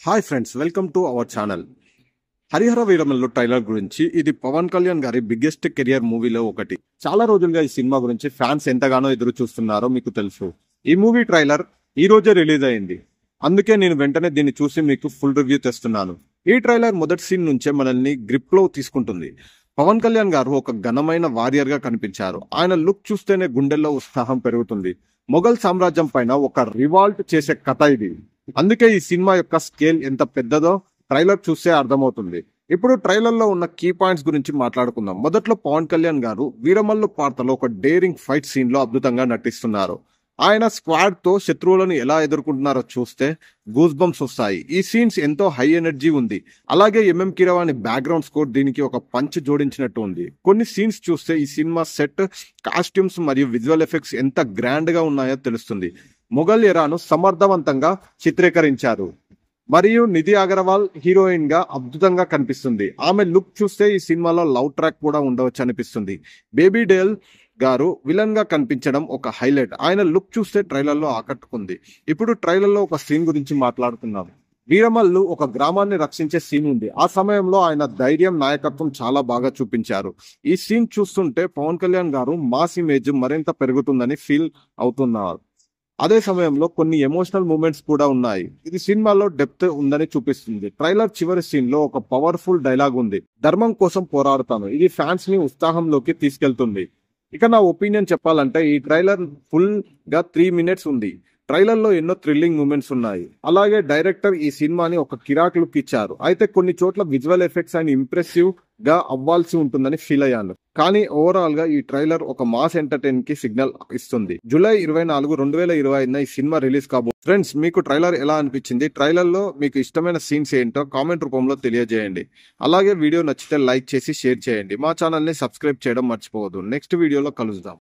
Hi friends, welcome to our channel. Harihara Veeramallu trailer గురించి. ఇది పవన్ కళ్యాణ్ గారి బిగ్గెస్ట్ కెరియర్ మూవీలో ఒకటి. చాలా రోజులుగా ఈ సినిమా గురించి ఫ్యాన్స్ ఎంతగానో ఎదురు చూస్తున్నారో మీకు తెలుసు. ఈ మూవీ ట్రైలర్ ఈ రోజే రిలీజ్ అయింది. అందుకే నేను వెంటనే దీన్ని చూసి మీకు ఫుల్ రివ్యూ తెస్తున్నాను. ఈ ట్రైలర్ మొదటి సీన్ నుంచే మనల్ని గ్రిప్ లో తీసుకుంటుంది. పవన్ కళ్యాణ్ గారు ఒక ఘనమైన వారియర్ గా కనిపించారు. ఆయన లుక్ చూస్తేనే గుండెల్లో ఉత్సాహం పెరుగుతుంది. మొఘల్ సామ్రాజ్యం పైన ఒక రివాల్ట్ చేసే కథ ఇది. అందుకే ఈ సినిమా యొక్క స్కేల్ ఎంత పెద్దదో ట్రైలర్ చూస్తే అర్థమవుతుంది. ఇప్పుడు ట్రైలర్ లో ఉన్న కీ పాయింట్స్ గురించి మాట్లాడుకుందాం. మొదట్లో పవన్ కళ్యాణ్ గారు వీరమల్లు పాత్రలో ఒక డేరింగ్ ఫైట్ సీన్ లో అద్భుతంగా నటిస్తున్నారు. ఆయన స్క్వాడ్ తో శత్రువులను ఎలా ఎదుర్కొంటున్నారో చూస్తే గూస్ బంప్స్ వస్తాయి. ఈ సీన్స్ ఎంతో హై ఎనర్జీ ఉంది. అలాగే ఎంఎం కీరవాణి బ్యాక్గ్రౌండ్ స్కోర్ దీనికి ఒక పంచ్ జోడించినట్టు ఉంది. కొన్ని సీన్స్ చూస్తే ఈ సినిమా సెట్, కాస్ట్యూమ్స్ మరియు విజువల్ ఎఫెక్ట్స్ ఎంత గ్రాండ్ గా ఉన్నాయో తెలుస్తుంది. మొఘల్ ఎరాను సమర్థవంతంగా చిత్రీకరించారు. మరియు నిధి అగర్వాల్ హీరోయిన్ గా అద్భుతంగా కనిపిస్తుంది. ఆమె లుక్ చూస్తే ఈ సినిమాలో లవ్ ట్రాక్ కూడా ఉండవచ్చు అనిపిస్తుంది. బేబీ డేల్ గారు విలన్ గా కనిపించడం ఒక హైలైట్. ఆయన లుక్ చూస్తే ట్రైలర్ లో ఆకట్టుకుంది. ఇప్పుడు ట్రైలర్ లో ఒక సీన్ గురించి మాట్లాడుతున్నాం. వీరమల్లు ఒక గ్రామాన్ని రక్షించే సీన్ ఉంది. ఆ సమయంలో ఆయన ధైర్యం, నాయకత్వం చాలా బాగా చూపించారు. ఈ సీన్ చూస్తుంటే పవన్ కళ్యాణ్ గారు మాస్ ఇమేజ్ మరింత పెరుగుతుందని ఫీల్ అవుతున్నారు. అదే సమయంలో కొన్ని ఎమోషనల్ మూమెంట్స్ కూడా ఉన్నాయి. ఇది సినిమాలో డెప్త్ ఉందని చూపిస్తుంది. ట్రైలర్ చివరి సీన్ లో ఒక పవర్ఫుల్ డైలాగ్ ఉంది. ధర్మం కోసం పోరాడుతాను. ఇది ఫ్యాన్స్ ని ఉత్సాహంలోకి తీసుకెళ్తుంది. ఇక నా ఒపీనియన్ చెప్పాలంటే ఈ ట్రైలర్ ఫుల్ గా 3 minutes ఉంది. ట్రైలర్ లో ఎన్నో థ్రిల్లింగ్ మూమెంట్స్ ఉన్నాయి. అలాగే డైరెక్టర్ ఈ సినిమాని ఒక కిరాక్ లుక్ ఇచ్చారు. అయితే కొన్ని చోట్ల విజువల్ ఎఫెక్ట్స్ అండ్ ఇంప్రెసివ్ గా అవ్వాల్సి ఉంటుందని ఫీల్ అయ్యాను. కానీ ఓవరాల్ గా ఈ ట్రైలర్ ఒక మాస్ ఎంటర్టైన్ కి సిగ్నల్ ఇస్తుంది. జూలై 24, 2025 ఈ సినిమా రిలీజ్ కాబోతుంది. ఫ్రెండ్స్, మీకు ట్రైలర్ ఎలా అనిపించింది? ట్రైలర్ లో మీకు ఇష్టమైన సీన్స్ ఏంటో కామెంట్ రూపంలో తెలియజేయండి. అలాగే వీడియో నచ్చితే లైక్ చేసి షేర్ చేయండి. మా ఛానల్ ని సబ్స్క్రైబ్ చేయడం మర్చిపోవద్దు. నెక్స్ట్ వీడియోలో కలుద్దాం.